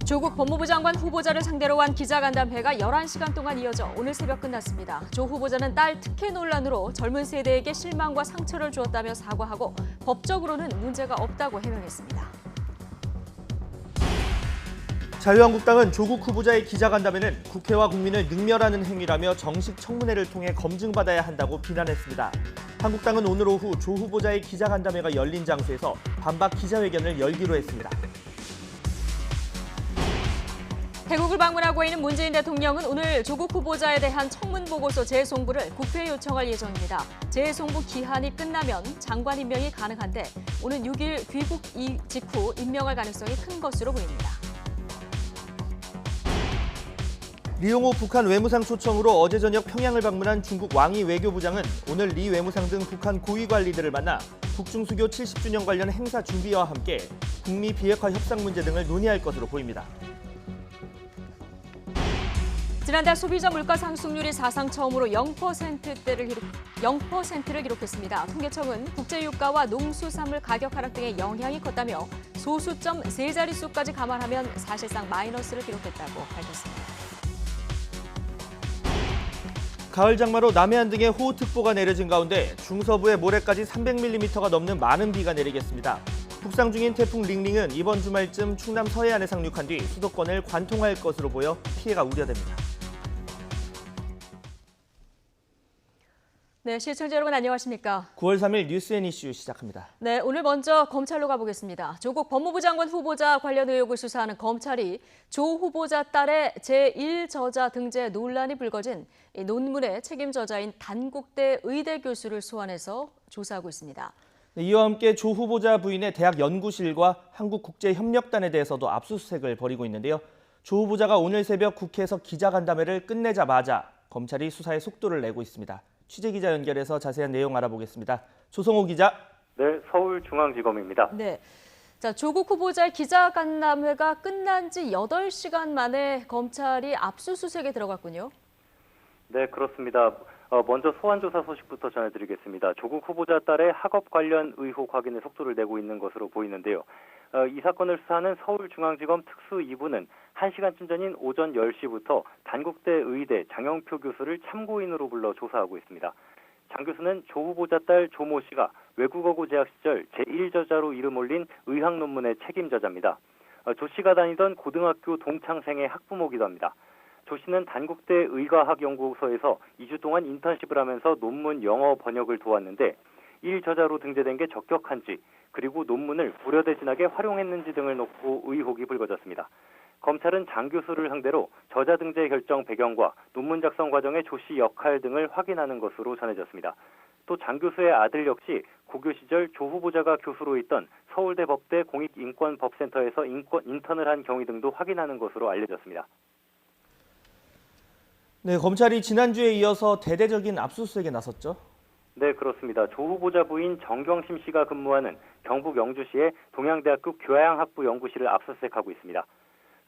조국 법무부 장관 후보자를 상대로 한 기자간담회가 11시간 동안 이어져 오늘 새벽 끝났습니다. 조 후보자는 딸 특혜 논란으로 젊은 세대에게 실망과 상처를 주었다며 사과하고 법적으로는 문제가 없다고 해명했습니다. 자유한국당은 조국 후보자의 기자간담회는 국회와 국민을 능멸하는 행위라며 정식 청문회를 통해 검증받아야 한다고 비난했습니다. 한국당은 오늘 오후 조 후보자의 기자간담회가 열린 장소에서 반박 기자회견을 열기로 했습니다. 태국을 방문하고 있는 문재인 대통령은 오늘 조국 후보자에 대한 청문보고서 재송부를 국회에 요청할 예정입니다. 재송부 기한이 끝나면 장관 임명이 가능한데 오는 6일 귀국 직후 임명할 가능성이 큰 것으로 보입니다. 리용호 북한 외무상 초청으로 어제 저녁 평양을 방문한 중국 왕이 외교부장은 오늘 리 외무상 등 북한 고위 관리들을 만나 북중수교 70주년 관련 행사 준비와 함께 북미 비핵화 협상 문제 등을 논의할 것으로 보입니다. 지난달 소비자 물가 상승률이 사상 처음으로 0%를 기록했습니다. 통계청은 국제유가와 농수산물 가격 하락 등의 영향이 컸다며 소수점 세 자릿수까지 감안하면 사실상 마이너스를 기록했다고 밝혔습니다. 가을 장마로 남해안 등에 호우특보가 내려진 가운데 중서부에 모레까지 300mm가 넘는 많은 비가 내리겠습니다. 북상 중인 태풍 링링은 이번 주말쯤 충남 서해안에 상륙한 뒤 수도권을 관통할 것으로 보여 피해가 우려됩니다. 네, 시청자 여러분 안녕하십니까? 9월 3일 뉴스앤이슈 시작합니다. 네, 오늘 먼저 검찰로 가보겠습니다. 조국 법무부 장관 후보자 관련 의혹을 수사하는 검찰이 조 후보자 딸의 제1저자 등재 논란이 불거진 이 논문의 책임 저자인 단국대 의대 교수를 소환해서 조사하고 있습니다. 이와 함께 조 후보자 부인의 대학 연구실과 한국국제협력단에 대해서도 압수수색을 벌이고 있는데요. 조 후보자가 오늘 새벽 국회에서 기자간담회를 끝내자마자 검찰이 수사에 속도를 내고 있습니다. 취재기자 연결해서 자세한 내용 알아보겠습니다. 조성호 기자. 네, 서울중앙지검입니다. 네, 자 조국 후보자의 기자간담회가 끝난 지 8시간 만에 검찰이 압수수색에 들어갔군요. 네, 그렇습니다. 먼저 소환조사 소식부터 전해드리겠습니다. 조국 후보자 딸의 학업 관련 의혹 확인에 속도를 내고 있는 것으로 보이는데요. 이 사건을 수사하는 서울중앙지검 특수 2부는 1시간쯤 전인 오전 10시부터 단국대 의대 장영표 교수를 참고인으로 불러 조사하고 있습니다. 장 교수는 조 후보자 딸 조모 씨가 외국어고 재학 시절 제1저자로 이름 올린 의학 논문의 책임저자입니다. 조 씨가 다니던 고등학교 동창생의 학부모기도 합니다. 조 씨는 단국대 의과학연구소에서 2주 동안 인턴십을 하면서 논문 영어 번역을 도왔는데 1저자로 등재된 게 적격한지 그리고 논문을 불여대진하게 활용했는지 등을 놓고 의혹이 불거졌습니다. 검찰은 장 교수를 상대로 저자 등재 결정 배경과 논문 작성 과정의 조 씨 역할 등을 확인하는 것으로 전해졌습니다. 또 장 교수의 아들 역시 고교 시절 조 후보자가 교수로 있던 서울대 법대 공익인권법센터에서 인턴을 한 경위 등도 확인하는 것으로 알려졌습니다. 네, 검찰이 지난주에 이어서 대대적인 압수수색에 나섰죠. 네, 그렇습니다. 조 후보자 부인 정경심 씨가 근무하는 경북 영주시의 동양대학교 교양학부 연구실을 압수수색하고 있습니다.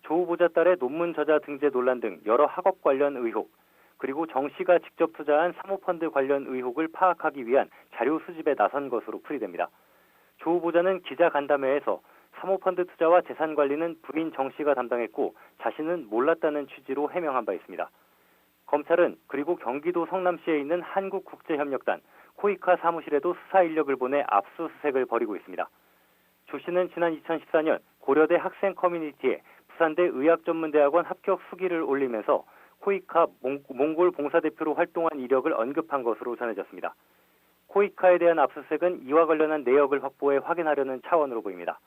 조 후보자 딸의 논문 저자 등재 논란 등 여러 학업 관련 의혹, 그리고 정 씨가 직접 투자한 사모펀드 관련 의혹을 파악하기 위한 자료 수집에 나선 것으로 풀이됩니다. 조 후보자는 기자간담회에서 사모펀드 투자와 재산 관리는 부인 정 씨가 담당했고 자신은 몰랐다는 취지로 해명한 바 있습니다. 검찰은 그리고 경기도 성남시에 있는 한국국제협력단, 코이카 사무실에도 수사 인력을 보내 압수수색을 벌이고 있습니다. 조 씨는 지난 2014년 고려대 학생 커뮤니티에 부산대 의학전문대학원 합격 수기를 올리면서 코이카 몽골 봉사대표로 활동한 이력을 언급한 것으로 전해졌습니다. 코이카에 대한 압수수색은 이와 관련한 내역을 확보해 확인하려는 차원으로 보입니다.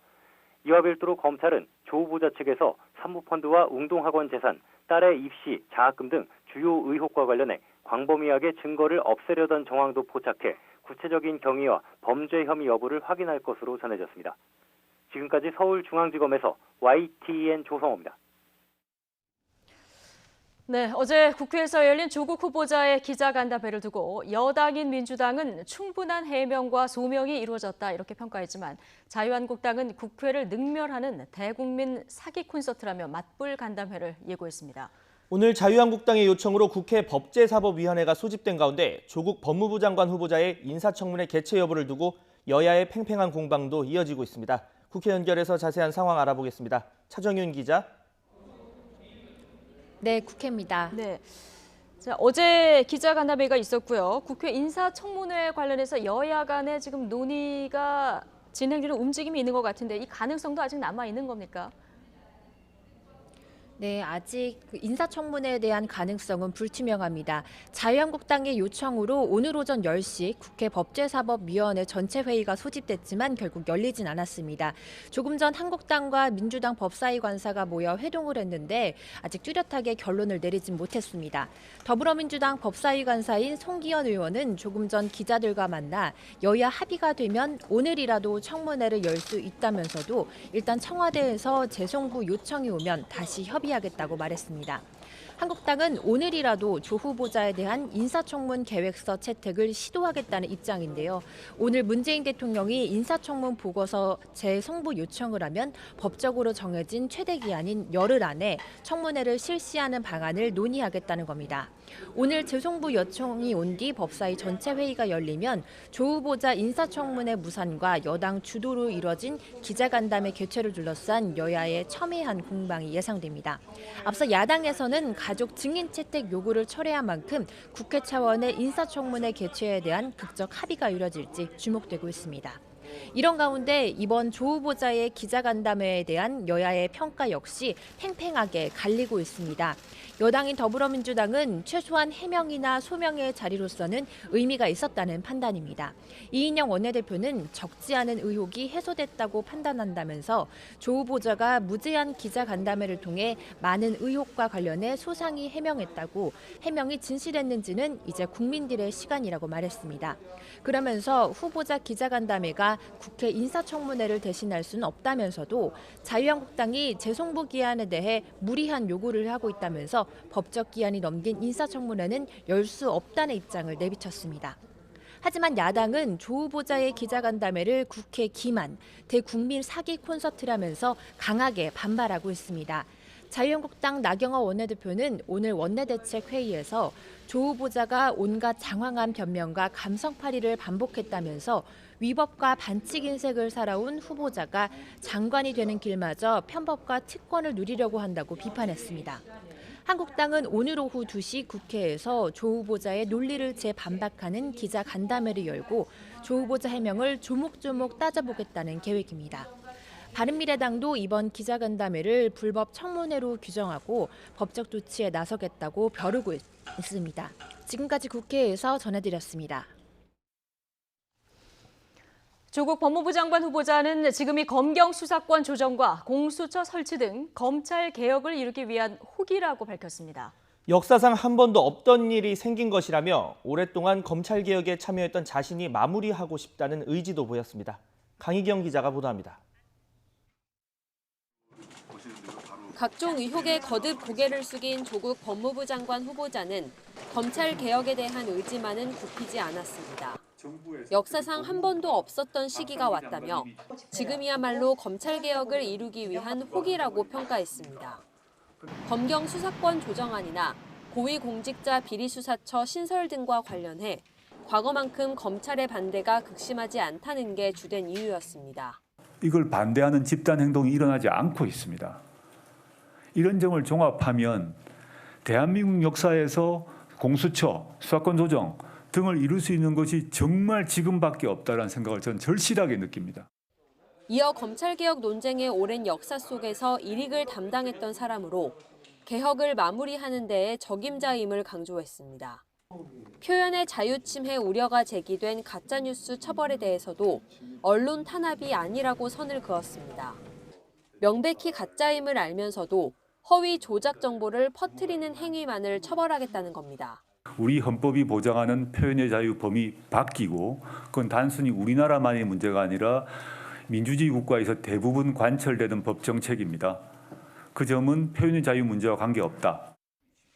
이와 별도로 검찰은 조 후보자 측에서 사모펀드와 웅동학원 재산, 딸의 입시, 장학금 등 주요 의혹과 관련해 광범위하게 증거를 없애려던 정황도 포착해 구체적인 경위와 범죄 혐의 여부를 확인할 것으로 전해졌습니다. 지금까지 서울중앙지검에서 YTN 조성호입니다. 네, 어제 국회에서 열린 조국 후보자의 기자간담회를 두고 여당인 민주당은 충분한 해명과 소명이 이루어졌다 이렇게 평가했지만 자유한국당은 국회를 능멸하는 대국민 사기 콘서트라며 맞불 간담회를 예고했습니다. 오늘 자유한국당의 요청으로 국회 법제사법위원회가 소집된 가운데 조국 법무부 장관 후보자의 인사청문회 개최 여부를 두고 여야의 팽팽한 공방도 이어지고 있습니다. 국회 연결해서 자세한 상황 알아보겠습니다. 차정윤 기자. 네, 국회입니다. 네. 자, 어제 기자간담회가 있었고요. 국회 인사청문회 관련해서 여야 간에 지금 논의가 진행되는 움직임이 있는 것 같은데 이 가능성도 아직 남아 있는 겁니까? 네, 아직 인사청문회에 대한 가능성은 불투명합니다. 자유한국당의 요청으로 오늘 오전 10시 국회 법제사법위원회 전체 회의가 소집됐지만 결국 열리진 않았습니다. 조금 전 한국당과 민주당 법사위 관사가 모여 회동을 했는데 아직 뚜렷하게 결론을 내리진 못했습니다. 더불어민주당 법사위 관사인 송기현 의원은 조금 전 기자들과 만나 여야 합의가 되면 오늘이라도 청문회를 열 수 있다면서도 일단 청와대에서 재송부 요청이 오면 다시 협의하겠다고 말했습니다. 한국당은 오늘이라도 조 후보자에 대한 인사청문 계획서 채택을 시도하겠다는 입장인데요. 오늘 문재인 대통령이 인사청문 보고서 재송부 요청을 하면 법적으로 정해진 최대 기한인 열흘 안에 청문회를 실시하는 방안을 논의하겠다는 겁니다. 오늘 재송부 요청이 온 뒤 법사위 전체 회의가 열리면 조 후보자 인사청문회 무산과 여당 주도로 이뤄진 기자간담회 개최를 둘러싼 여야의 첨예한 공방이 예상됩니다. 앞서 야당에서는 가족 증인 채택 요구를 철회한 만큼 국회 차원의 인사청문회 개최에 대한 극적 합의가 이뤄질지 주목되고 있습니다. 이런 가운데 이번 조 후보자의 기자간담회에 대한 여야의 평가 역시 팽팽하게 갈리고 있습니다. 여당인 더불어민주당은 최소한 해명이나 소명의 자리로서는 의미가 있었다는 판단입니다. 이인영 원내대표는 적지 않은 의혹이 해소됐다고 판단한다면서 조 후보자가 무제한 기자간담회를 통해 많은 의혹과 관련해 소상히 해명했다고 해명이 진실했는지는 이제 국민들의 시간이라고 말했습니다. 그러면서 후보자 기자간담회가 국회 인사청문회를 대신할 수는 없다면서도 자유한국당이 재송부 기한에 대해 무리한 요구를 하고 있다면서 법적 기한이 넘긴 인사청문회는 열 수 없다는 입장을 내비쳤습니다. 하지만 야당은 조 후보자의 기자간담회를 국회 기만, 대국민 사기 콘서트라면서 강하게 반발하고 있습니다. 자유한국당 나경원 원내대표는 오늘 원내대책 회의에서 조 후보자가 온갖 장황한 변명과 감성팔이를 반복했다면서 위법과 반칙 인색을 살아온 후보자가 장관이 되는 길마저 편법과 특권을 누리려고 한다고 비판했습니다. 한국당은 오늘 오후 2시 국회에서 조 후보자의 논리를 재반박하는 기자간담회를 열고 조 후보자 해명을 조목조목 따져보겠다는 계획입니다. 바른미래당도 이번 기자간담회를 불법 청문회로 규정하고 법적 조치에 나서겠다고 벼르고 있습니다. 지금까지 국회에서 전해드렸습니다. 조국 법무부 장관 후보자는 지금이 검경 수사권 조정과 공수처 설치 등 검찰 개혁을 이루기 위한 호기라고 밝혔습니다. 역사상 한 번도 없던 일이 생긴 것이라며 오랫동안 검찰 개혁에 참여했던 자신이 마무리하고 싶다는 의지도 보였습니다. 강희경 기자가 보도합니다. 각종 의혹에 거듭 고개를 숙인 조국 법무부 장관 후보자는 검찰 개혁에 대한 의지만은 굽히지 않았습니다. 역사상 한 번도 없었던 시기가 왔다며 지금이야말로 검찰 개혁을 이루기 위한 호기라고 평가했습니다. 검경 수사권 조정안이나 고위공직자 비리수사처 신설 등과 관련해 과거만큼 검찰의 반대가 극심하지 않다는 게 주된 이유였습니다. 이걸 반대하는 집단 행동이 일어나지 않고 있습니다. 이런 점을 종합하면 대한민국 역사에서 공수처, 수사권 조정 등을 이룰 수 있는 것이 정말 지금밖에 없다는 생각을 저는 절실하게 느낍니다. 이어 검찰개혁 논쟁의 오랜 역사 속에서 일익을 담당했던 사람으로 개혁을 마무리하는 데에 적임자임을 강조했습니다. 표현의 자유 침해 우려가 제기된 가짜뉴스 처벌에 대해서도 언론 탄압이 아니라고 선을 그었습니다. 명백히 가짜임을 알면서도 허위 조작 정보를 퍼뜨리는 행위만을 처벌하겠다는 겁니다. 우리 헌법이 보장하는 표현의 자유 범위 바뀌고 그건 단순히 우리나라만의 문제가 아니라 민주주의 국가에서 대부분 관철되는 법 정책입니다. 그 점은 표현의 자유 문제와 관계없다.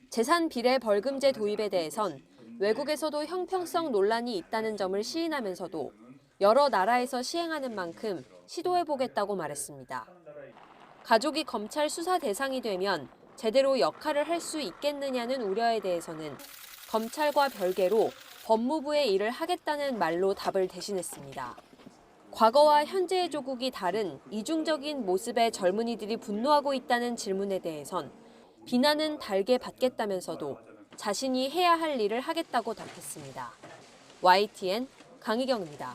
재산 비례 벌금제 도입에 대해선 외국에서도 형평성 논란이 있다는 점을 시인하면서도 여러 나라에서 시행하는 만큼 시도해보겠다고 말했습니다. 가족이 검찰 수사 대상이 되면 제대로 역할을 할 수 있겠느냐는 우려에 대해서는 검찰과 별개로 법무부의 일을 하겠다는 말로 답을 대신했습니다. 과거와 현재의 조국이 다른 이중적인 모습에 젊은이들이 분노하고 있다는 질문에 대해선 비난은 달게 받겠다면서도 자신이 해야 할 일을 하겠다고 답했습니다. YTN 강희경입니다.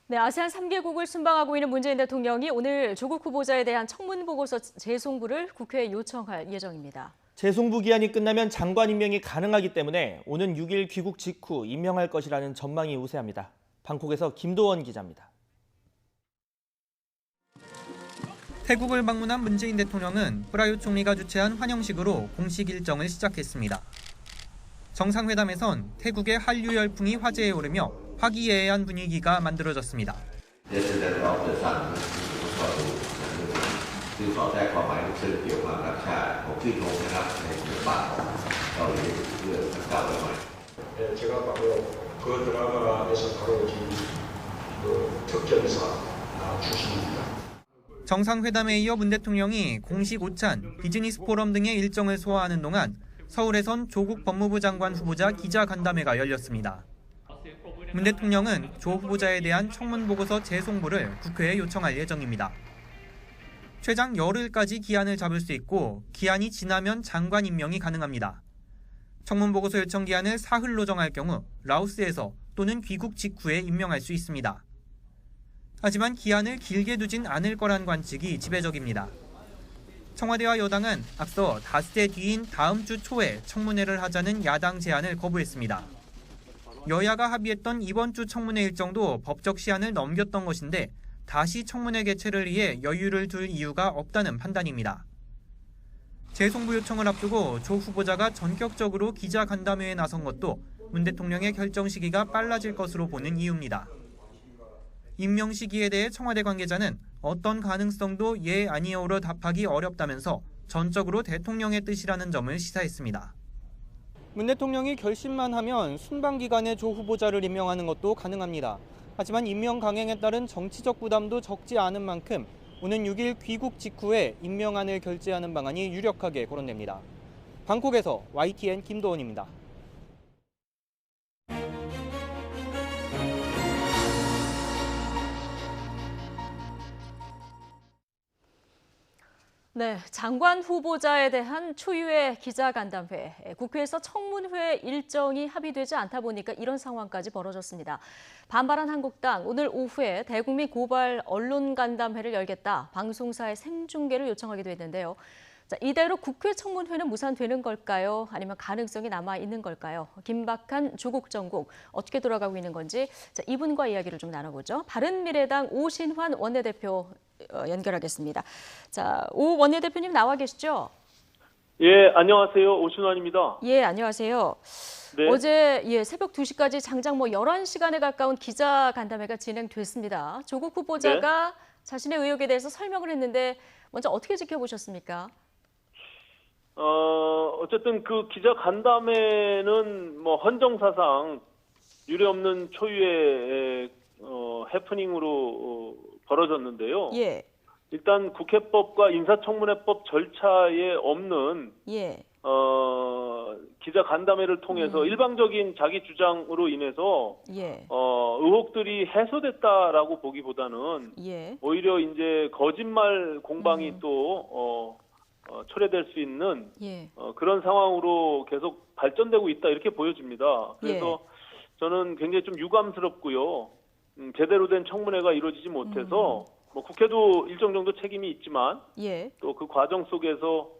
네, 아세안 3개국을 순방하고 있는 문재인 대통령이 오늘 조국 후보자에 대한 청문 보고서 재송부를 국회에 요청할 예정입니다. 재송부 기한이 끝나면 장관 임명이 가능하기 때문에 오는 6일 귀국 직후 임명할 것이라는 전망이 우세합니다. 방콕에서 김도원 기자입니다. 태국을 방문한 문재인 대통령은 프라유 총리가 주최한 환영식으로 공식 일정을 시작했습니다. 정상회담에선 태국의 한류 열풍이 화제에 오르며 화기애애한 분위기가 만들어졌습니다. 제가 바로 그 드라마에서 바로 지금 특전사 출신입니다. 정상회담에 이어 문 대통령이 공식 오찬, 비즈니스 포럼 등의 일정을 소화하는 동안 서울에선 조국 법무부 장관 후보자 기자간담회가 열렸습니다. 문 대통령은 조 후보자에 대한 청문 보고서 재송부를 국회에 요청할 예정입니다. 최장 열흘까지 기한을 잡을 수 있고 기한이 지나면 장관 임명이 가능합니다. 청문 보고서 요청 기한을 사흘로 정할 경우 라오스에서 또는 귀국 직후에 임명할 수 있습니다. 하지만 기한을 길게 두진 않을 거란 관측이 지배적입니다. 청와대와 여당은 앞서 닷새 뒤인 다음 주 초에 청문회를 하자는 야당 제안을 거부했습니다. 여야가 합의했던 이번 주 청문회 일정도 법적 시한을 넘겼던 것인데 다시 청문회 개최를 위해 여유를 둘 이유가 없다는 판단입니다. 재송부 요청을 앞두고 조 후보자가 전격적으로 기자간담회에 나선 것도 문 대통령의 결정 시기가 빨라질 것으로 보는 이유입니다. 임명 시기에 대해 청와대 관계자는 어떤 가능성도 예 아니오로 답하기 어렵다면서 전적으로 대통령의 뜻이라는 점을 시사했습니다. 문 대통령이 결심만 하면 순방 기간에 조 후보자를 임명하는 것도 가능합니다. 하지만 임명 강행에 따른 정치적 부담도 적지 않은 만큼 오는 6일 귀국 직후에 임명안을 결재하는 방안이 유력하게 거론됩니다. 방콕에서 YTN 김도원입니다. 네, 장관 후보자에 대한 초유의 기자간담회, 국회에서 청문회 일정이 합의되지 않다 보니까 이런 상황까지 벌어졌습니다. 반발한 한국당, 오늘 오후에 대국민 고발 언론간담회를 열겠다, 방송사의 생중계를 요청하기도 했는데요. 자, 이대로 국회 청문회는 무산되는 걸까요? 아니면 가능성이 남아있는 걸까요? 김박한 조국 전국 어떻게 돌아가고 있는 건지 자, 이분과 이야기를 좀 나눠보죠. 바른미래당 오신환 원내대표 연결하겠습니다. 자, 오 원내대표님 나와 계시죠? 예, 안녕하세요. 오신환입니다. 예, 안녕하세요. 네. 어제 새벽 2시까지 장장 11시간에 가까운 기자간담회가 진행됐습니다. 조국 후보자가 자신의 의혹에 대해서 설명을 했는데 먼저 어떻게 지켜보셨습니까? 어쨌든 그 기자 간담회는 헌정사상 유례없는 초유의 해프닝으로 벌어졌는데요. 예. 일단 국회법과 인사청문회법 절차에 없는 예. 기자 간담회를 통해서 일방적인 자기 주장으로 인해서 예. 의혹들이 해소됐다라고 보기보다는 예. 오히려 이제 거짓말 공방이 또 초래될 수 있는 예. 그런 상황으로 계속 발전되고 있다 이렇게 보여집니다. 그래서 저는 굉장히 좀 유감스럽고요. 제대로 된 청문회가 이루어지지 못해서 국회도 일정 정도 책임이 있지만 예. 또 그 과정 속에서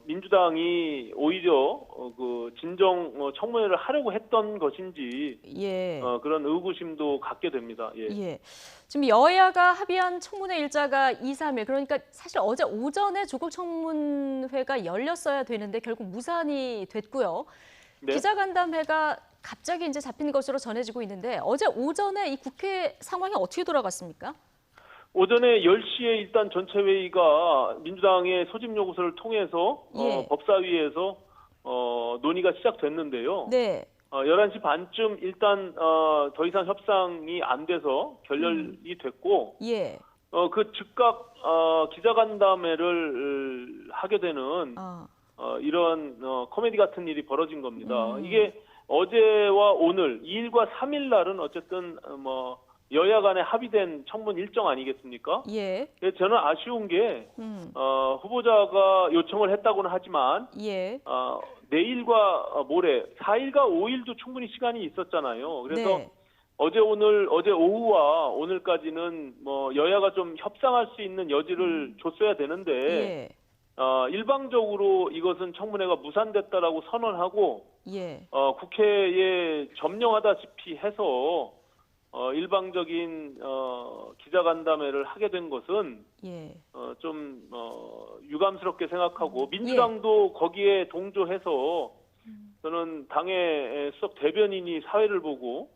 민주당이 오히려 그 진정 청문회를 하려고 했던 것인지 예. 그런 의구심도 갖게 됩니다. 예. 예. 지금 여야가 합의한 청문회 일자가 2, 3일 그러니까 사실 어제 오전에 조국 청문회가 열렸어야 되는데 결국 무산이 됐고요. 네. 기자간담회가 갑자기 이제 잡힌 것으로 전해지고 있는데 어제 오전에 이 국회 상황이 어떻게 돌아갔습니까? 오전에 10시에 일단 전체 회의가 민주당의 소집 요구서를 통해서 법사위에서 논의가 시작됐는데요. 네. 11시 반쯤 일단 더 이상 협상이 안 돼서 결렬이 됐고 예. 그 즉각 기자간담회를 하게 되는 이런 코미디 같은 일이 벌어진 겁니다. 이게 어제와 오늘 2일과 3일 날은 어쨌든 여야 간에 합의된 청문 일정 아니겠습니까? 예. 그래서 저는 아쉬운 게 후보자가 요청을 했다고는 하지만 예. 내일과 모레 4일과 5일도 충분히 시간이 있었잖아요. 그래서 네. 어제 오후와 오늘까지는 뭐 여야가 좀 협상할 수 있는 여지를 줬어야 되는데 예. 일방적으로 이것은 청문회가 무산됐다라고 선언하고 예. 국회에 점령하다시피 해서 일방적인 기자간담회를 하게 된 것은 예. 좀 유감스럽게 생각하고 민주당도 거기에 동조해서 저는 당의 수석 대변인이 사회를 보고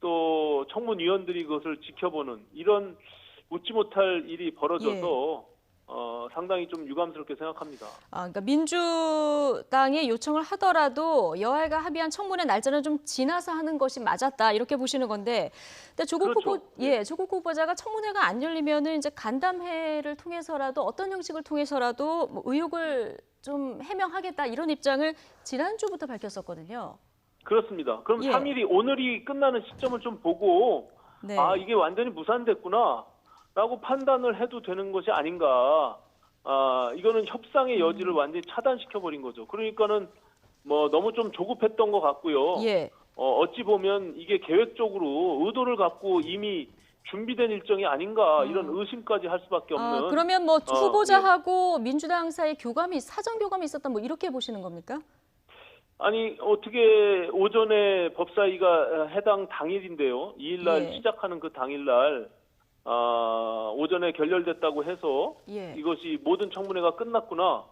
또 청문위원들이 그것을 지켜보는 이런 웃지 못할 일이 벌어져서 상당히 좀 유감스럽게 생각합니다. 그러니까 민주당이 요청을 하더라도 여야가 합의한 청문회 날짜는 좀 지나서 하는 것이 맞았다 이렇게 보시는 건데, 근데 조국 후보자가 청문회가 안 열리면은 이제 간담회를 통해서라도 어떤 형식을 통해서라도 뭐 의혹을 좀 해명하겠다 이런 입장을 지난주부터 밝혔었거든요. 그렇습니다. 그럼 예. 3일이 오늘이 끝나는 시점을 좀 보고 네. 이게 완전히 무산됐구나. 라고 판단을 해도 되는 것이 아닌가. 이거는 협상의 여지를 완전히 차단시켜버린 거죠. 그러니까는 뭐 너무 좀 조급했던 것 같고요. 예. 어찌 보면 이게 계획적으로 의도를 갖고 이미 준비된 일정이 아닌가 이런 의심까지 할 수밖에 없는. 그러면 뭐 후보자하고 민주당 사이 사전 교감이 있었다 뭐 이렇게 보시는 겁니까? 아니 어떻게 오전에 법사위가 해당 당일인데요. 2일날 예. 시작하는 그 당일날 오전에 결렬됐다고 해서 예. 이것이 모든 청문회가 끝났구나,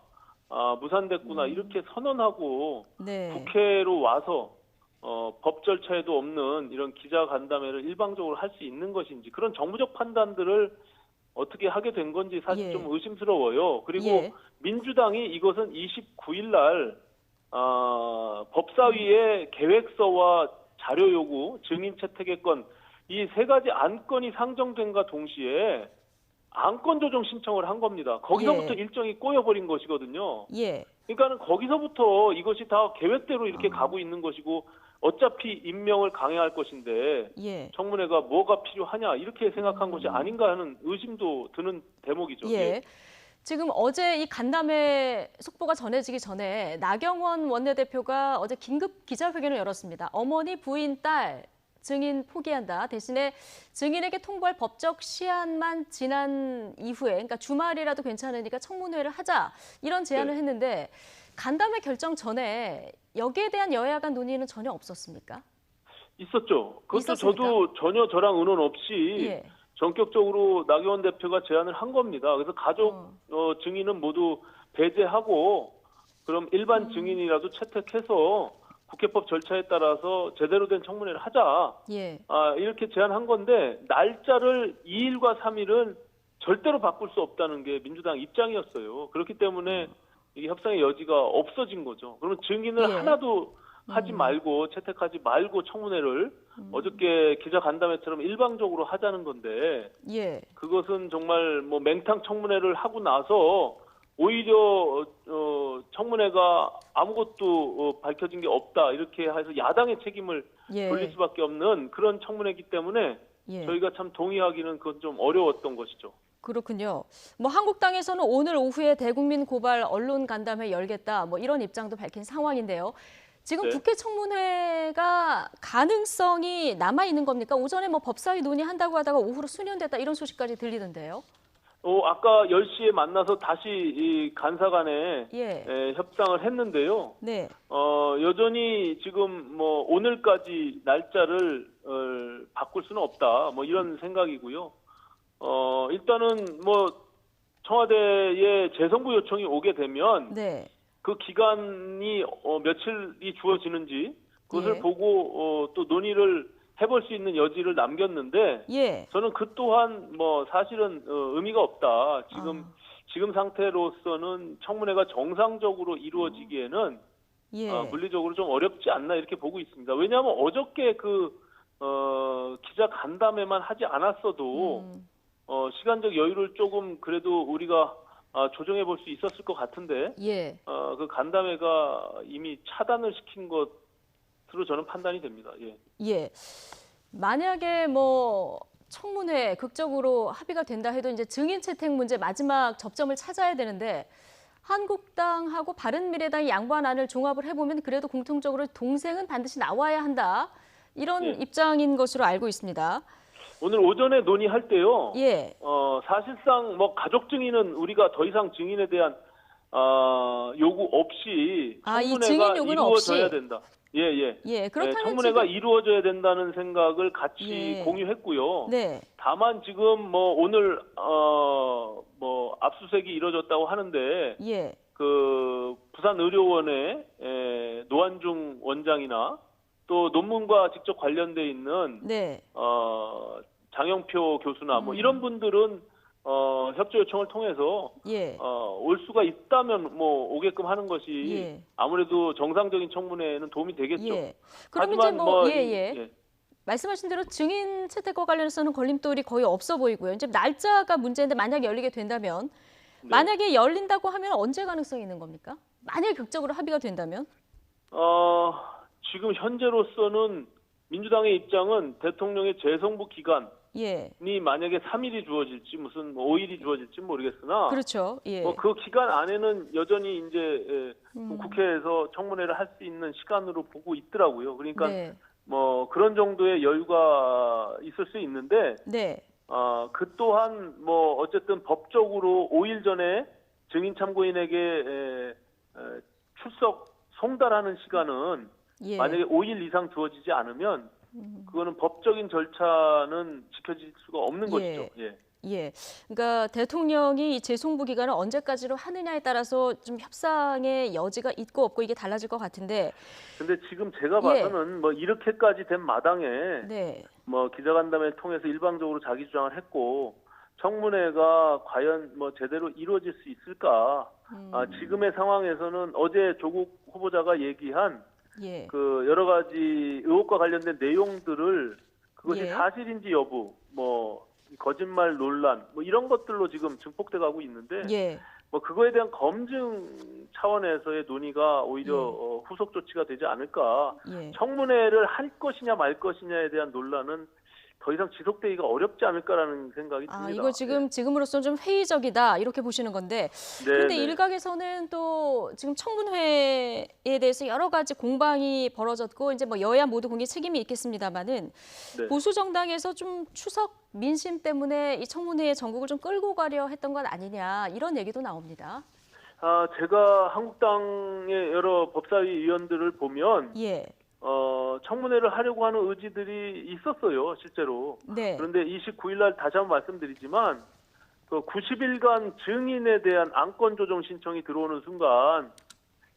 무산됐구나 이렇게 선언하고 네. 국회로 와서 법 절차에도 없는 이런 기자간담회를 일방적으로 할 수 있는 것인지 그런 정무적 판단들을 어떻게 하게 된 건지 사실 예. 좀 의심스러워요. 그리고 예. 민주당이 이것은 29일 날 법사위의 계획서와 자료 요구, 증인 채택의 건 이 세 가지 안건이 상정된과 동시에 안건 조정 신청을 한 겁니다. 거기서부터 예. 일정이 꼬여버린 것이거든요. 예. 그러니까는 거기서부터 이것이 다 계획대로 이렇게 가고 있는 것이고 어차피 임명을 강행할 것인데 예. 청문회가 뭐가 필요하냐 이렇게 생각한 것이 아닌가 하는 의심도 드는 대목이죠. 예. 지금 어제 이 간담회 속보가 전해지기 전에 나경원 원내대표가 어제 긴급 기자회견을 열었습니다. 어머니, 부인, 딸 증인 포기한다. 대신에 증인에게 통보할 법적 시한만 지난 이후에, 그러니까 주말이라도 괜찮으니까 청문회를 하자 이런 제안을 했는데 간담회 결정 전에 여기에 대한 여야 간 논의는 전혀 없었습니까? 있었죠. 그것도 있었습니까? 저도 전혀 저랑 의논 없이 예. 전격적으로 나경원 대표가 제안을 한 겁니다. 그래서 가족 증인은 모두 배제하고 그럼 일반 증인이라도 채택해서 국회법 절차에 따라서 제대로 된 청문회를 하자. 예. 이렇게 제안한 건데 날짜를 2일과 3일은 절대로 바꿀 수 없다는 게 민주당 입장이었어요. 그렇기 때문에 이 협상의 여지가 없어진 거죠. 그러면 증인을 예. 하나도 하지 말고 채택하지 말고 청문회를 어저께 기자간담회처럼 일방적으로 하자는 건데 예. 그것은 정말 뭐 맹탕 청문회를 하고 나서 오히려 청문회가 아무것도 밝혀진 게 없다 이렇게 해서 야당의 책임을 예. 돌릴 수밖에 없는 그런 청문회이기 때문에 예. 저희가 참 동의하기는 그건 좀 어려웠던 것이죠. 그렇군요. 뭐 한국당에서는 오늘 오후에 대국민 고발 언론 간담회 열겠다 뭐 이런 입장도 밝힌 상황인데요. 지금 네. 국회 청문회가 가능성이 남아 있는 겁니까? 오전에 뭐 법사위 논의한다고 하다가 오후로 수년됐다 이런 소식까지 들리던데요. 아까 10시에 만나서 다시 이 간사간에 예. 협상을 했는데요. 네. 여전히 지금 뭐 오늘까지 날짜를 바꿀 수는 없다. 뭐 이런 생각이고요. 일단은 뭐 청와대에 재정부 요청이 오게 되면 네. 그 기간이 며칠이 주어지는지 그것을 예. 보고 또 논의를 해볼 수 있는 여지를 남겼는데 예. 저는 그 또한 뭐 사실은 의미가 없다. 지금 상태로서는 청문회가 정상적으로 이루어지기에는 예. 물리적으로 좀 어렵지 않나 이렇게 보고 있습니다. 왜냐하면 어저께 그 기자 간담회만 하지 않았어도 시간적 여유를 조금 그래도 우리가 조정해 볼 수 있었을 것 같은데 예. 그 간담회가 이미 차단을 시킨 것으로 저는 판단이 됩니다. 예. 예. 만약에 뭐 청문회 극적으로 합의가 된다 해도 이제 증인 채택 문제 마지막 접점을 찾아야 되는데 한국당하고 바른미래당이 양보한 안을 종합을 해보면 그래도 공통적으로 동생은 반드시 나와야 한다. 이런 예. 입장인 것으로 알고 있습니다. 오늘 오전에 논의할 때요. 예. 사실상 뭐 가족 증인은 우리가 더 이상 증인에 대한 요구 없이 이 청문회가 증인 요구는 이루어져야 없이. 된다. 예. 예, 그렇다면 청문회가 지금 이루어져야 된다는 생각을 같이 예. 공유했고요. 네. 다만 지금 뭐 오늘 뭐 압수수색이 이루어졌다고 하는데 예. 그 부산의료원의 노한중 원장이나 또 논문과 직접 관련돼 있는 네. 장영표 교수나 뭐 이런 분들은 협조 요청을 통해서 예. 올 수가 있다면 뭐 오게끔 하는 것이 예. 아무래도 정상적인 청문회에는 도움이 되겠죠. 예. 그럼 이제 하지만 뭐 예. 예. 말씀하신 대로 증인 채택과 관련해서는 걸림돌이 거의 없어 보이고요. 이제 날짜가 문제인데 만약에 열리게 된다면 만약에 열린다고 하면 언제 가능성이 있는 겁니까? 만약에 극적으로 합의가 된다면? 지금 현재로서는 민주당의 입장은 대통령의 재송부 기간이 예. 만약에 3일이 주어질지 무슨 5일이 주어질지 모르겠으나 그렇죠. 예. 뭐 그 기간 안에는 여전히 이제 국회에서 청문회를 할 수 있는 시간으로 보고 있더라고요. 그러니까 네. 뭐 그런 정도의 여유가 있을 수 있는데 네. 그 또한 뭐 어쨌든 법적으로 5일 전에 증인 참고인에게 출석 송달하는 시간은 예. 만약에 5일 이상 주어지지 않으면 그거는 법적인 절차는 지켜질 수가 없는 예. 것이죠. 예. 예. 그러니까 대통령이 이 재송부 기간을 언제까지로 하느냐에 따라서 좀 협상의 여지가 있고 없고 이게 달라질 것 같은데. 근데 지금 제가 예. 봐서는 뭐 이렇게까지 된 마당에 네. 뭐 기자간담회를 통해서 일방적으로 자기 주장을 했고 청문회가 과연 뭐 제대로 이루어질 수 있을까? 지금의 상황에서는 어제 조국 후보자가 얘기한 예. 그 여러 가지 의혹과 관련된 내용들을 그것이 예. 사실인지 여부, 뭐 거짓말 논란, 뭐 이런 것들로 지금 증폭돼 가고 있는데, 예. 뭐 그거에 대한 검증 차원에서의 논의가 오히려 후속 조치가 되지 않을까. 예. 청문회를 할 것이냐 말 것이냐에 대한 논란은 더 이상 지속되기가 어렵지 않을까라는 생각이 듭니다. 이거 지금으로서는 좀 회의적이다 이렇게 보시는 건데. 그런데 일각에서는 또 지금 청문회에 대해서 여러 가지 공방이 벌어졌고 이제 뭐 여야 모두 공개 책임이 있겠습니다만은 보수 정당에서 좀 추석 민심 때문에 이 청문회의 전국을 좀 끌고 가려 했던 것 아니냐 이런 얘기도 나옵니다. 제가 한국당의 여러 법사위 의원들을 보면 예. 청문회를 하려고 하는 의지들이 있었어요, 실제로. 네. 그런데 29일 날 다시 한번 말씀드리지만 그 90일간 증인에 대한 안건 조정 신청이 들어오는 순간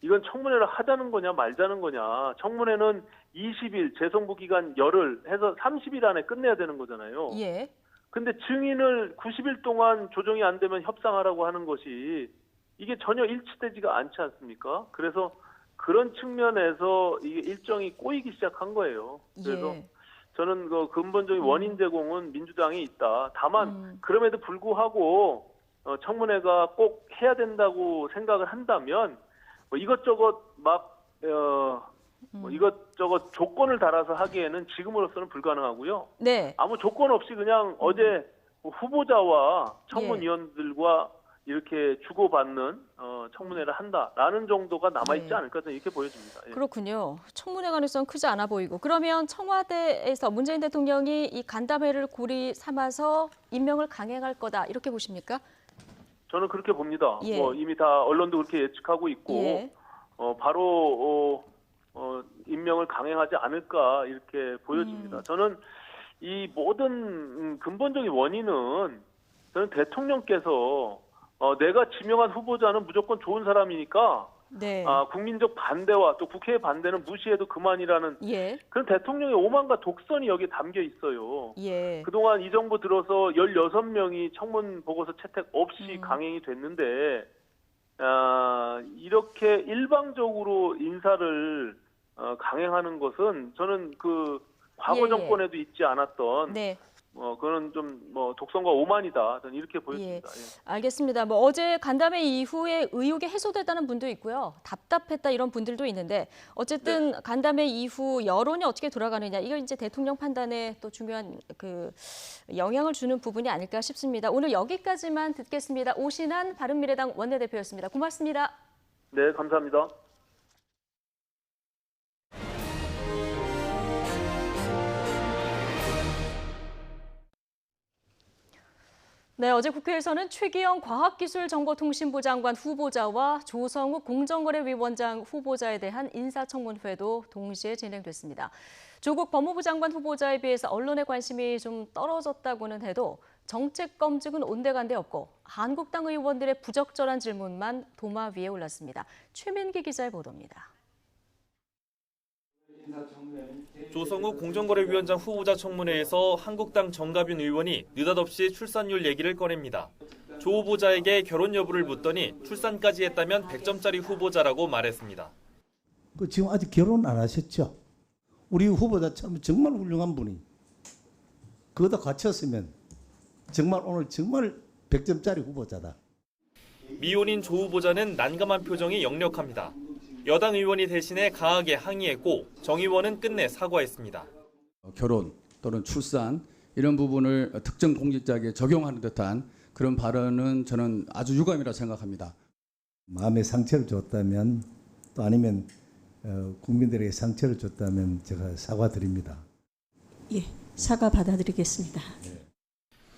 이건 청문회를 하자는 거냐 말자는 거냐. 청문회는 20일 재송부 기간 열흘 해서 30일 안에 끝내야 되는 거잖아요. 예. 근데 증인을 90일 동안 조정이 안 되면 협상하라고 하는 것이 이게 전혀 일치되지가 않지 않습니까? 그래서 그런 측면에서 이게 일정이 꼬이기 시작한 거예요. 그래서 저는 그 근본적인 원인 제공은 민주당에 있다. 다만 그럼에도 불구하고 청문회가 꼭 해야 된다고 생각을 한다면 뭐 이것저것 뭐 이것저것 조건을 달아서 하기에는 지금으로서는 불가능하고요. 네. 아무 조건 없이 그냥 어제 후보자와 청문위원들과 이렇게 주고받는 청문회를 한다라는 정도가 남아있지 않을까 이렇게 보여집니다. 예. 그렇군요. 청문회 가능성 크지 않아 보이고 그러면 청와대에서 문재인 대통령이 이 간담회를 고리 삼아서 임명을 강행할 거다 이렇게 보십니까? 저는 그렇게 봅니다. 예. 뭐 이미 다 언론도 그렇게 예측하고 있고 예. 바로 임명을 강행하지 않을까 이렇게 보여집니다. 저는 이 모든 근본적인 원인은 저는 대통령께서 내가 지명한 후보자는 무조건 좋은 사람이니까 네. 국민적 반대와 또 국회의 반대는 무시해도 그만이라는 예. 그런 대통령의 오만과 독선이 여기에 담겨 있어요. 예. 그동안 이 정부 들어서 16명이 청문 보고서 채택 없이 강행이 됐는데 이렇게 일방적으로 인사를 강행하는 것은 저는 그 과거 정권에도 있지 않았던 네. 그거는 좀 독선과 오만이다. 저는 이렇게 보여집니다. 예, 알겠습니다. 어제 간담회 이후에 의혹이 해소됐다는 분도 있고요. 답답했다 이런 분들도 있는데 어쨌든 네. 간담회 이후 여론이 어떻게 돌아가느냐 이거 이제 대통령 판단에 또 중요한 영향을 주는 부분이 아닐까 싶습니다. 오늘 여기까지만 듣겠습니다. 오신환 바른미래당 원내대표였습니다. 고맙습니다. 네, 감사합니다. 네, 어제 국회에서는 최기영 과학기술정보통신부 장관 후보자와 조성욱 공정거래위원장 후보자에 대한 인사청문회도 동시에 진행됐습니다. 조국 법무부 장관 후보자에 비해서 언론의 관심이 좀 떨어졌다고는 해도 정책 검증은 온데간데 없고 한국당 의원들의 부적절한 질문만 도마 위에 올랐습니다. 최민기 기자의 보도입니다. 조성욱 공정거래위원장 후보자 청문회에서 한국당 정가빈 의원이 느닷없이 출산율 얘기를 꺼냅니다. 조 후보자에게 결혼 여부를 묻더니 출산까지 했다면 100점짜리 후보자라고 말했습니다. 지금 아직 결혼 안 하셨죠? 우리 후보자 참 정말 훌륭한 분이 그거다 갖췄으면 정말 오늘 정말 100점짜리 후보자다. 미혼인 조 후보자는 난감한 표정이 역력합니다. 여당 의원이 대신해 강하게 항의했고 정 의원은 끝내 사과했습니다. 결혼 또는 출산 이런 부분을 특정 공직자에게 적용하는 듯한 그런 발언은 저는 아주 유감이라 생각합니다. 마음에 상처를 줬다면 또 아니면 국민들에게 상처를 줬다면 제가 사과드립니다. 예, 사과 받아드리겠습니다.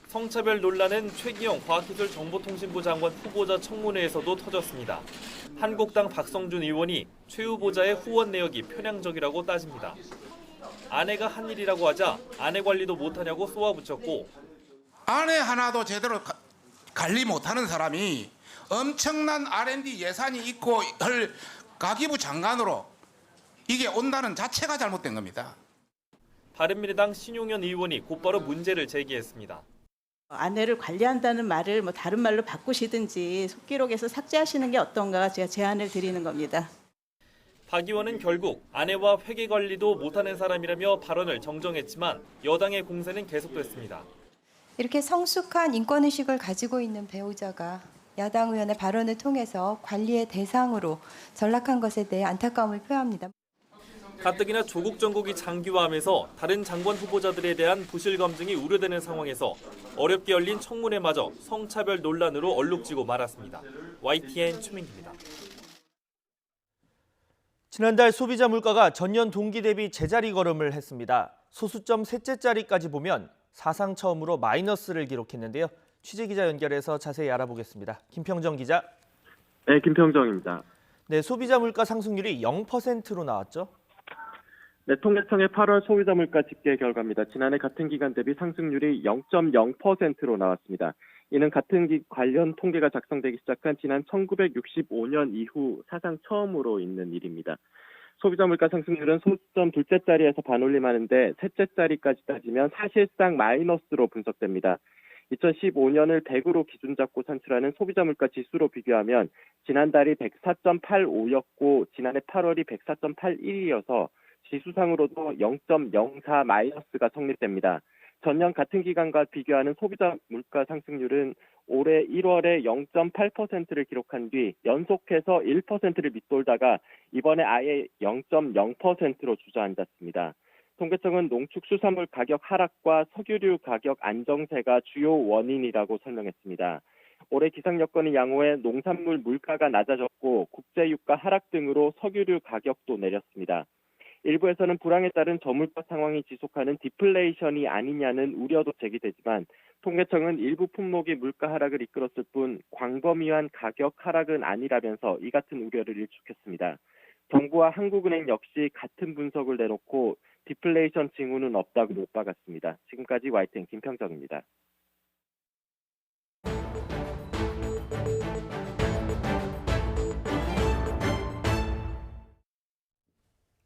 성차별 논란은 최기영 과학기술정보통신부 장관 후보자 청문회에서도 터졌습니다. 한국당 박성준 의원이 최 후보자의 후원 내역이 편향적이라고 따집니다. 아내가 한 일이라고 하자 아내 관리도 못하냐고 쏘아붙였고 아내 하나도 제대로 관리 못하는 사람이 엄청난 R&D 예산이 있고 할 가기부 장관으로 이게 온다는 자체가 잘못된 겁니다. 바른미래당 신용현 의원이 곧바로 문제를 제기했습니다. 아내를 관리한다는 말을 다른 말로 바꾸시든지 속기록에서 삭제하시는 게 어떤가 제가 제안을 드리는 겁니다. 박 의원은 결국 아내와 회계 관리도 못하는 사람이라며 발언을 정정했지만 여당의 공세는 계속됐습니다. 이렇게 성숙한 인권의식을 가지고 있는 배우자가 야당 의원의 발언을 통해서 관리의 대상으로 전락한 것에 대해 안타까움을 표합니다. 가뜩이나 조국 정국이 장기화하면서 다른 장관 후보자들에 대한 부실 검증이 우려되는 상황에서 어렵게 열린 청문회마저 성차별 논란으로 얼룩지고 말았습니다. YTN 최민기입니다. 지난달 소비자 물가가 전년 동기 대비 제자리 걸음을 했습니다. 소수점 셋째 자리까지 보면 사상 처음으로 마이너스를 기록했는데요. 취재기자 연결해서 자세히 알아보겠습니다. 김평정 기자. 네, 김평정입니다. 네, 소비자 물가 상승률이 0%로 나왔죠? 네, 통계청의 8월 소비자 물가 집계 결과입니다. 지난해 같은 기간 대비 상승률이 0.0%로 나왔습니다. 이는 같은 관련 통계가 작성되기 시작한 지난 1965년 이후 사상 처음으로 있는 일입니다. 소비자 물가 상승률은 소수점 둘째 자리에서 반올림하는데 셋째 자리까지 따지면 사실상 마이너스로 분석됩니다. 2015년을 100으로 기준 잡고 산출하는 소비자 물가 지수로 비교하면 지난달이 104.85였고 지난해 8월이 104.81이어서 지수상으로도 0.04 마이너스가 성립됩니다. 전년 같은 기간과 비교하는 소비자 물가 상승률은 올해 1월에 0.8%를 기록한 뒤 연속해서 1%를 밑돌다가 이번에 아예 0.0%로 주저앉았습니다. 통계청은 농축수산물 가격 하락과 석유류 가격 안정세가 주요 원인이라고 설명했습니다. 올해 기상 여건이 양호해 농산물 물가가 낮아졌고 국제유가 하락 등으로 석유류 가격도 내렸습니다. 일부에서는 불황에 따른 저물가 상황이 지속하는 디플레이션이 아니냐는 우려도 제기되지만 통계청은 일부 품목이 물가 하락을 이끌었을 뿐 광범위한 가격 하락은 아니라면서 이 같은 우려를 일축했습니다. 정부와 한국은행 역시 같은 분석을 내놓고 디플레이션 징후는 없다고 못 박았습니다. 지금까지 YTN 김평정입니다.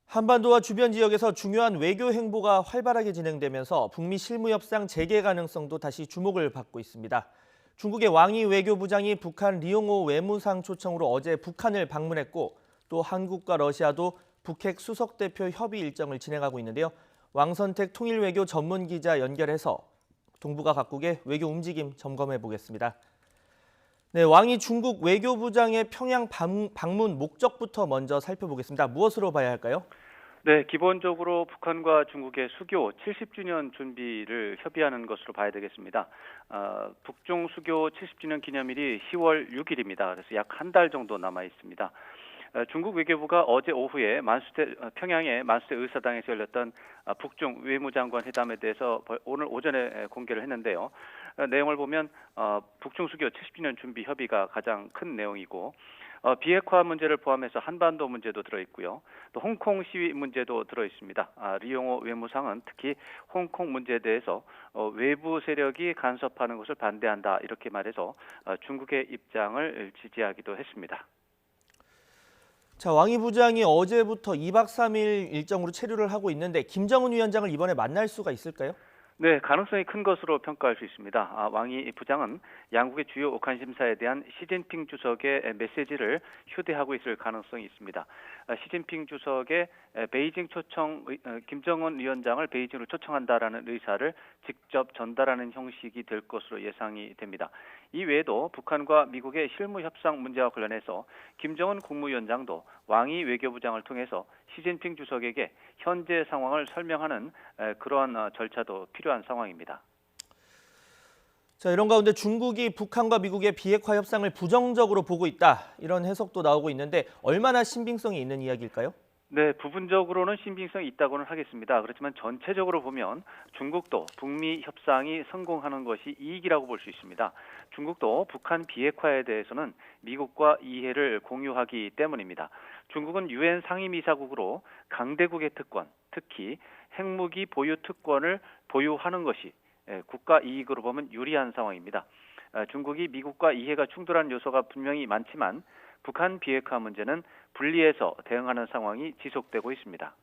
한반도와 주변 지역에서 중요한 외교 행보가 활발하게 진행되면서 북미 실무 협상 재개 가능성도 다시 주목을 받고 있습니다. 중국의 왕이 외교부장이 북한 리용호 외무상 초청으로 어제 북한을 방문했고 또 한국과 러시아도 북핵 수석대표 협의 일정을 진행하고 있는데요. 왕선택 통일외교 전문기자 연결해서 동북아 각국의 외교 움직임 점검해 보겠습니다. 네, 왕이 중국 외교부장의 평양 방문 목적부터 먼저 살펴보겠습니다. 무엇으로 봐야 할까요? 네, 기본적으로 북한과 중국의 수교 70주년 준비를 협의하는 것으로 봐야 되겠습니다. 북중 수교 70주년 기념일이 10월 6일입니다. 그래서 약 한 달 정도 남아 있습니다. 중국 외교부가 어제 오후에 평양의 만수대 의사당에서 열렸던 북중 외무장관 회담에 대해서 오늘 오전에 공개를 했는데요. 내용을 보면 북중 수교 70주년 준비 협의가 가장 큰 내용이고 비핵화 문제를 포함해서 한반도 문제도 들어있고요. 또 홍콩 시위 문제도 들어있습니다. 리용호 외무상은 특히 홍콩 문제에 대해서 외부 세력이 간섭하는 것을 반대한다 이렇게 말해서 중국의 입장을 지지하기도 했습니다. 자, 왕이 부장이 어제부터 2박 3일 일정으로 체류를 하고 있는데 김정은 위원장을 이번에 만날 수가 있을까요? 네, 가능성이 큰 것으로 평가할 수 있습니다. 왕이 부장은 양국의 주요 관심사에 대한 시진핑 주석의 메시지를 휴대하고 있을 가능성이 있습니다. 시진핑 주석의 베이징 초청, 김정은 위원장을 베이징으로 초청한다라는 의사를 직접 전달하는 형식이 될 것으로 예상이 됩니다. 이 외에도 북한과 미국의 실무 협상 문제와 관련해서 김정은 국무위원장도 왕이 외교부장을 통해서 시진핑 주석에게 현재 상황을 설명하는 그러한 절차도 필요한 상황입니다. 자, 이런 가운데 중국이 북한과 미국의 비핵화 협상을 부정적으로 보고 있다. 이런 해석도 나오고 있는데 얼마나 신빙성이 있는 이야기일까요? 네, 부분적으로는 신빙성이 있다고는 하겠습니다. 그렇지만 전체적으로 보면 중국도 북미 협상이 성공하는 것이 이익이라고 볼 수 있습니다. 중국도 북한 비핵화에 대해서는 미국과 이해를 공유하기 때문입니다. 중국은 유엔 상임이사국으로 강대국의 특권, 특히 핵무기 보유 특권을 보유하는 것이 국가 이익으로 보면 유리한 상황입니다. 중국이 미국과 이해가 충돌한 요소가 분명히 많지만 북한 비핵화 문제는 분리해서 대응하는 상황이 지속되고 있습니다.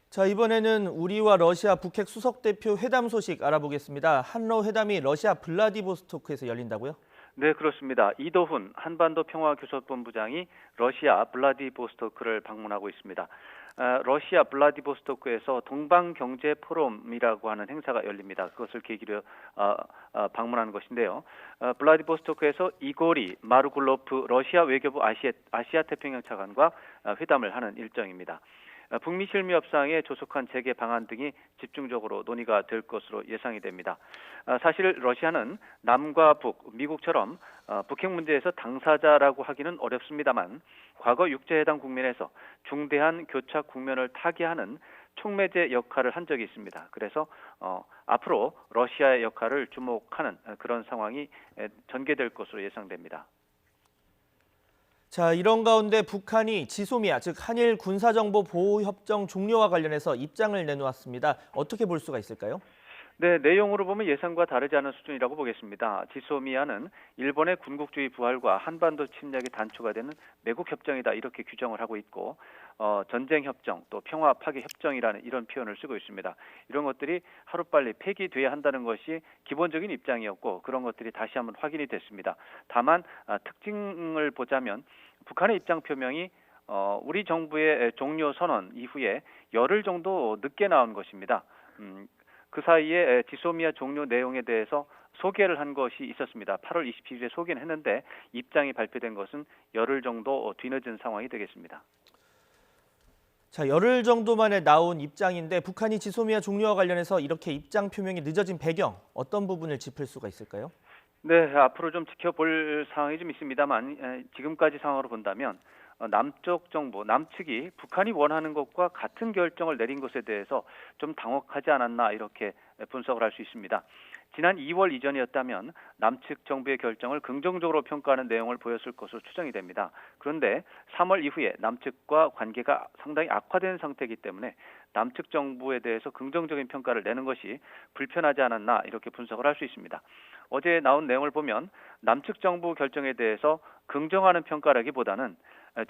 자, 이번에는 우리와 러시아 북핵 수석 대표 회담 소식 알아보겠습니다. 한러 회담이 러시아 블라디보스토크에서 열린다고요? 네, 그렇습니다. 이도훈 한반도 평화교섭본부장이 러시아 블라디보스토크를 방문하고 있습니다. 러시아 블라디보스토크에서 동방경제 포럼이라고 하는 행사가 열립니다. 그것을 계기로 방문하는 것인데요. 블라디보스토크에서 이고리 마르굴로프 러시아 외교부 아시아 태평양 차관과 회담을 하는 일정입니다. 북미 실무 협상에 조속한 재개 방안 등이 집중적으로 논의가 될 것으로 예상이 됩니다. 사실 러시아는 남과 북, 미국처럼 북핵 문제에서 당사자라고 하기는 어렵습니다만 과거 육제회담 국면에서 중대한 교착 국면을 타개하는 촉매제 역할을 한 적이 있습니다. 그래서 앞으로 러시아의 역할을 주목하는 그런 상황이 전개될 것으로 예상됩니다. 자, 이런 가운데 북한이 지소미아, 즉 한일 군사정보 보호협정 종료와 관련해서 입장을 내놓았습니다. 어떻게 볼 수가 있을까요? 네, 내용으로 보면 예상과 다르지 않은 수준이라고 보겠습니다. 지소미아는 일본의 군국주의 부활과 한반도 침략이 단초가 되는 매국 협정이다 이렇게 규정을 하고 있고 전쟁 협정 또 평화 파기 협정이라는 이런 표현을 쓰고 있습니다. 이런 것들이 하루빨리 폐기돼야 한다는 것이 기본적인 입장이었고 그런 것들이 다시 한번 확인이 됐습니다. 다만 특징을 보자면 북한의 입장 표명이 우리 정부의 종료 선언 이후에 열흘 정도 늦게 나온 것입니다. 그 사이에 지소미아 종료 내용에 대해서 소개를 한 것이 있었습니다. 8월 27일에 소개는 했는데 입장이 발표된 것은 열흘 정도 뒤늦은 상황이 되겠습니다. 자, 열흘 정도 만에 나온 입장인데 북한이 지소미아 종료와 관련해서 이렇게 입장 표명이 늦어진 배경 어떤 부분을 짚을 수가 있을까요? 네, 앞으로 좀 지켜볼 상황이 좀 있습니다만 지금까지 상황으로 본다면 남쪽 정부, 남측이 북한이 원하는 것과 같은 결정을 내린 것에 대해서 좀 당혹하지 않았나 이렇게 분석을 할 수 있습니다. 지난 2월 이전이었다면 남측 정부의 결정을 긍정적으로 평가하는 내용을 보였을 것으로 추정이 됩니다. 그런데 3월 이후에 남측과 관계가 상당히 악화된 상태이기 때문에 남측 정부에 대해서 긍정적인 평가를 내는 것이 불편하지 않았나 이렇게 분석을 할 수 있습니다. 어제 나온 내용을 보면 남측 정부 결정에 대해서 긍정하는 평가라기보다는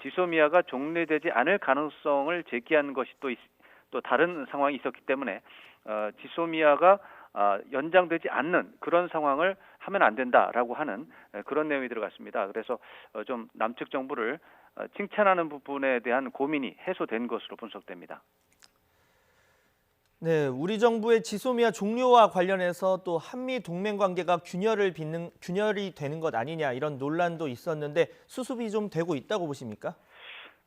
지소미아가 종료되지 않을 가능성을 제기한 것이 또 다른 상황이 있었기 때문에 지소미아가 연장되지 않는 그런 상황을 하면 안 된다라고 하는 그런 내용이 들어갔습니다. 그래서 좀 남측 정부를 칭찬하는 부분에 대한 고민이 해소된 것으로 분석됩니다. 네, 우리 정부의 지소미아 종료와 관련해서 또 한미 동맹 관계가 균열이 되는 것 아니냐 이런 논란도 있었는데 수습이 좀 되고 있다고 보십니까?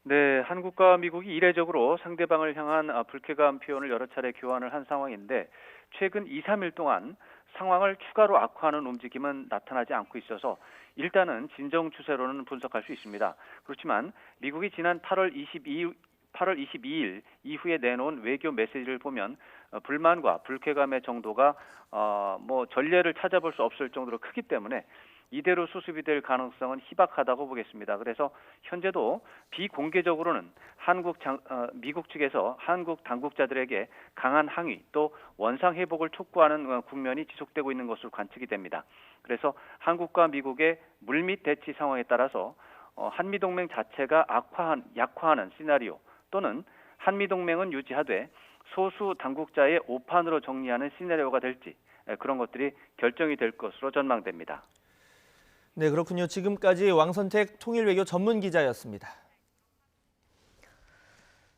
네, 한국과 미국이 이례적으로 상대방을 향한 불쾌감 표현을 여러 차례 교환을 한 상황인데 최근 2, 3일 동안 상황을 추가로 악화하는 움직임은 나타나지 않고 있어서 일단은 진정 추세로는 분석할 수 있습니다. 그렇지만 미국이 지난 8월 22일 이후에 내놓은 외교 메시지를 보면 불만과 불쾌감의 정도가 전례를 찾아볼 수 없을 정도로 크기 때문에 이대로 수습이 될 가능성은 희박하다고 보겠습니다. 그래서 현재도 비공개적으로는 미국 측에서 한국 당국자들에게 강한 항의 또 원상 회복을 촉구하는 국면이 지속되고 있는 것으로 관측이 됩니다. 그래서 한국과 미국의 물밑 대치 상황에 따라서 한미동맹 자체가 약화하는 시나리오 또는 한미동맹은 유지하되 소수 당국자의 오판으로 정리하는 시나리오가 될지 그런 것들이 결정이 될 것으로 전망됩니다. 네, 그렇군요. 지금까지 왕선택 통일외교 전문기자였습니다.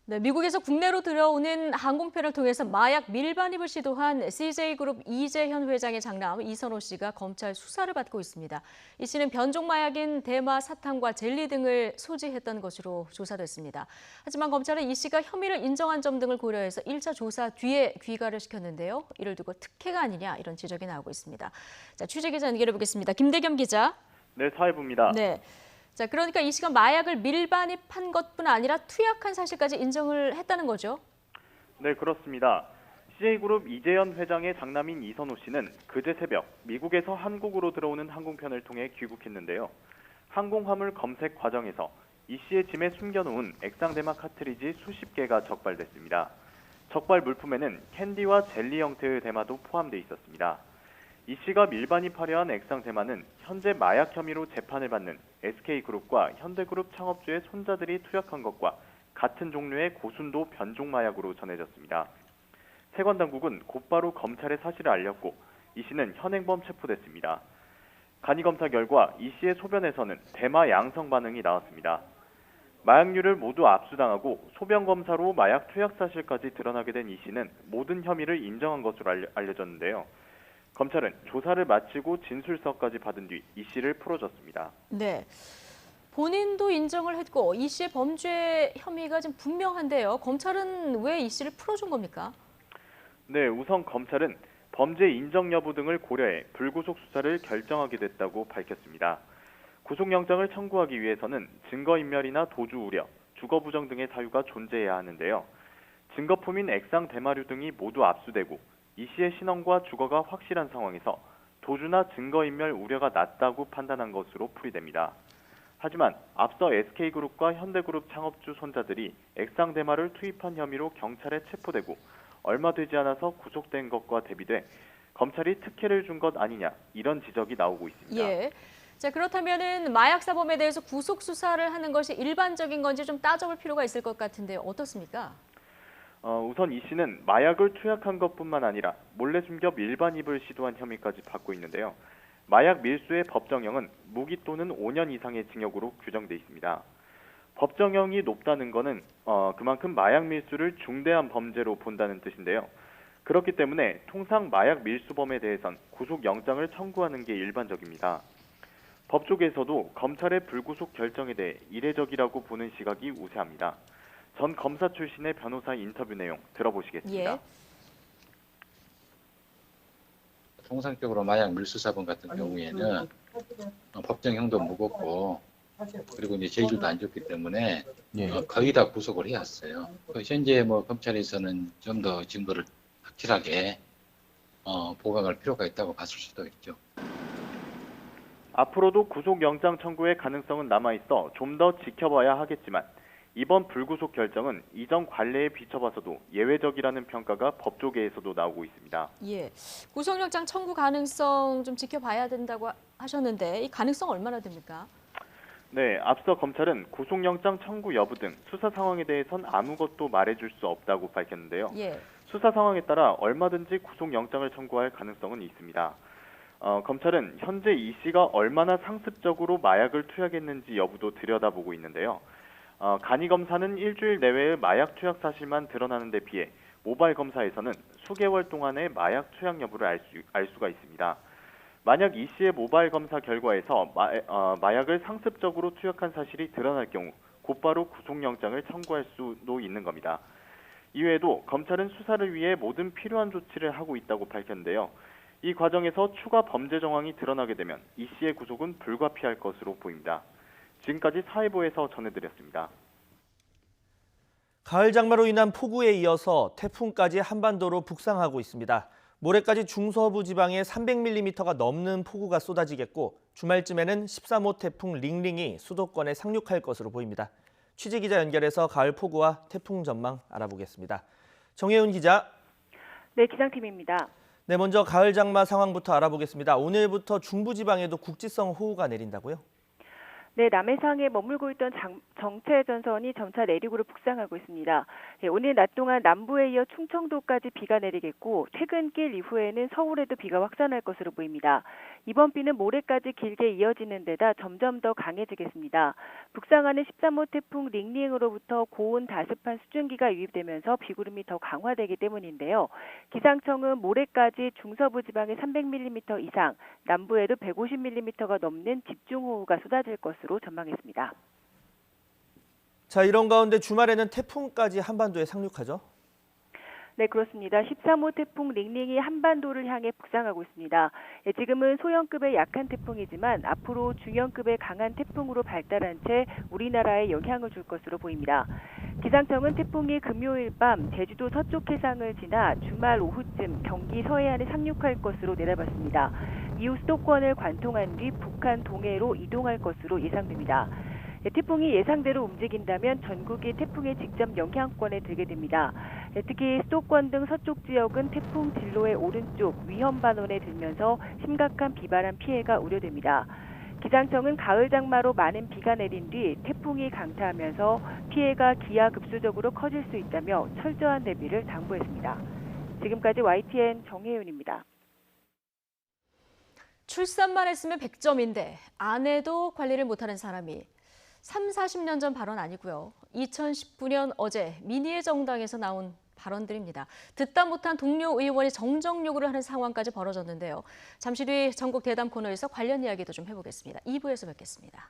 네, 미국에서 국내로 들어오는 항공편을 통해서 마약 밀반입을 시도한 CJ그룹 이재현 회장의 장남 이선호 씨가 검찰 수사를 받고 있습니다. 이 씨는 변종 마약인 대마 사탕과 젤리 등을 소지했던 것으로 조사됐습니다. 하지만 검찰은 이 씨가 혐의를 인정한 점 등을 고려해서 1차 조사 뒤에 귀가를 시켰는데요. 이를 두고 특혜가 아니냐 이런 지적이 나오고 있습니다. 자, 취재기자 연결해 보겠습니다. 김대겸 기자. 네, 사회부입니다. 네. 자, 그러니까 이 씨가 마약을 밀반입한 것뿐 아니라 투약한 사실까지 인정을 했다는 거죠? 네, 그렇습니다. CJ그룹 이재현 회장의 장남인 이선호 씨는 그제 새벽 미국에서 한국으로 들어오는 항공편을 통해 귀국했는데요. 항공화물 검색 과정에서 이 씨의 짐에 숨겨놓은 액상대마 카트리지 수십 개가 적발됐습니다. 적발 물품에는 캔디와 젤리 형태의 대마도 포함돼 있었습니다. 이 씨가 밀반입하려 한 액상 대마는 현재 마약 혐의로 재판을 받는 SK그룹과 현대그룹 창업주의 손자들이 투약한 것과 같은 종류의 고순도 변종 마약으로 전해졌습니다. 세관당국은 곧바로 검찰에 사실을 알렸고 이 씨는 현행범 체포됐습니다. 간이검사 결과 이 씨의 소변에서는 대마 양성 반응이 나왔습니다. 마약류를 모두 압수당하고 소변검사로 마약 투약 사실까지 드러나게 된 이 씨는 모든 혐의를 인정한 것으로 알려졌는데요. 검찰은 조사를 마치고 진술서까지 받은 뒤 이 씨를 풀어줬습니다. 네, 본인도 인정을 했고 이 씨의 범죄 혐의가 지금 분명한데요. 검찰은 왜 이 씨를 풀어준 겁니까? 네, 우선 검찰은 범죄 인정 여부 등을 고려해 불구속 수사를 결정하게 됐다고 밝혔습니다. 구속영장을 청구하기 위해서는 증거인멸이나 도주 우려, 주거 부정 등의 사유가 존재해야 하는데요. 증거품인 액상 대마류 등이 모두 압수되고 이 씨의 신원과 주거가 확실한 상황에서 도주나 증거인멸 우려가 낮다고 판단한 것으로 풀이됩니다. 하지만 앞서 SK그룹과 현대그룹 창업주 손자들이 액상 대마를 투입한 혐의로 경찰에 체포되고 얼마 되지 않아서 구속된 것과 대비돼 검찰이 특혜를 준 것 아니냐 이런 지적이 나오고 있습니다. 예. 자, 그렇다면은 마약 사범에 대해서 구속 수사를 하는 것이 일반적인 건지 좀 따져볼 필요가 있을 것 같은데 어떻습니까? 우선 이 씨는 마약을 투약한 것뿐만 아니라 몰래 숨겨 밀반입을 시도한 혐의까지 받고 있는데요. 마약 밀수의 법정형은 무기 또는 5년 이상의 징역으로 규정돼 있습니다. 법정형이 높다는 것은 그만큼 마약 밀수를 중대한 범죄로 본다는 뜻인데요. 그렇기 때문에 통상 마약 밀수범에 대해선 구속영장을 청구하는 게 일반적입니다. 법조계에서도 검찰의 불구속 결정에 대해 이례적이라고 보는 시각이 우세합니다. 전 검사 출신의 변호사 인터뷰 내용 들어보시겠습니다. 예. 통상적으로 마약 밀수사범 같은 경우에는 법정형도 무겁고 그리고 이제 죄질도 안 좋기 때문에 거의 다 구속을 해왔어요. 현재 검찰에서는 좀 더 증거를 확실하게 보강할 필요가 있다고 봤을 수도 있죠. 앞으로도 구속영장 청구의 가능성은 남아있어 좀 더 지켜봐야 하겠지만 이번 불구속 결정은 이전 관례에 비춰봐서도 예외적이라는 평가가 법조계에서도 나오고 있습니다. 예, 구속영장 청구 가능성 좀 지켜봐야 된다고 하셨는데 이 가능성 얼마나 됩니까? 네, 앞서 검찰은 구속영장 청구 여부 등 수사 상황에 대해선 아무것도 말해줄 수 없다고 밝혔는데요. 예. 수사 상황에 따라 얼마든지 구속영장을 청구할 가능성은 있습니다. 검찰은 현재 이 씨가 얼마나 상습적으로 마약을 투약했는지 여부도 들여다보고 있는데요. 간이검사는 일주일 내외의 마약 투약 사실만 드러나는 데 비해 모바일 검사에서는 수개월 동안의 마약 투약 여부를 알 수가 있습니다. 만약 이 씨의 모바일 검사 결과에서 마약을 상습적으로 투약한 사실이 드러날 경우 곧바로 구속영장을 청구할 수도 있는 겁니다. 이외에도 검찰은 수사를 위해 모든 필요한 조치를 하고 있다고 밝혔는데요. 이 과정에서 추가 범죄 정황이 드러나게 되면 이 씨의 구속은 불가피할 것으로 보입니다. 지금까지 사회부에서 전해드렸습니다. 가을 장마로 인한 폭우에 이어서 태풍까지 한반도로 북상하고 있습니다. 모레까지 중서부 지방에 300mm가 넘는 폭우가 쏟아지겠고 주말쯤에는 13호 태풍 링링이 수도권에 상륙할 것으로 보입니다. 취재기자 연결해서 가을 폭우와 태풍 전망 알아보겠습니다. 정혜윤 기자. 네, 기상팀입니다. 네, 먼저 가을 장마 상황부터 알아보겠습니다. 오늘부터 중부지방에도 국지성 호우가 내린다고요? 네, 남해상에 머물고 있던 정체 전선이 점차 내륙으로 북상하고 있습니다. 네, 오늘 낮 동안 남부에 이어 충청도까지 비가 내리겠고 퇴근길 이후에는 서울에도 비가 확산할 것으로 보입니다. 이번 비는 모레까지 길게 이어지는 데다 점점 더 강해지겠습니다. 북상하는 13호 태풍 링링으로부터 고온 다습한 수증기가 유입되면서 비구름이 더 강화되기 때문인데요. 기상청은 모레까지 중서부 지방에 300mm 이상, 남부에도 150mm가 넘는 집중호우가 쏟아질 것으로 전망했습니다. 자, 이런 가운데 주말에는 태풍까지 한반도에 상륙하죠? 네, 그렇습니다. 13호 태풍 링링이 한반도를 향해 북상하고 있습니다. 지금은 소형급의 약한 태풍이지만 앞으로 중형급의 강한 태풍으로 발달한 채 우리나라에 영향을 줄 것으로 보입니다. 기상청은 태풍이 금요일 밤 제주도 서쪽 해상을 지나 주말 오후쯤 경기 서해안에 상륙할 것으로 내다봤습니다. 이후 수도권을 관통한 뒤 북한 동해로 이동할 것으로 예상됩니다. 태풍이 예상대로 움직인다면 전국이 태풍의 직접 영향권에 들게 됩니다. 특히 수도권 등 서쪽 지역은 태풍 진로의 오른쪽 위험 반원에 들면서 심각한 비바람 피해가 우려됩니다. 기상청은 가을 장마로 많은 비가 내린 뒤 태풍이 강타하면서 피해가 기하급수적으로 커질 수 있다며 철저한 대비를 당부했습니다. 지금까지 YTN 정혜윤입니다. 출산만 했으면 100점인데 아내도 관리를 못하는 사람이 40년 전 발언 아니고요. 2019년 어제 민의의 정당에서 나온 발언들입니다. 듣다 못한 동료 의원이 정정 요구를 하는 상황까지 벌어졌는데요. 잠시 뒤 전국 대담 코너에서 관련 이야기도 좀 해보겠습니다. 2부에서 뵙겠습니다.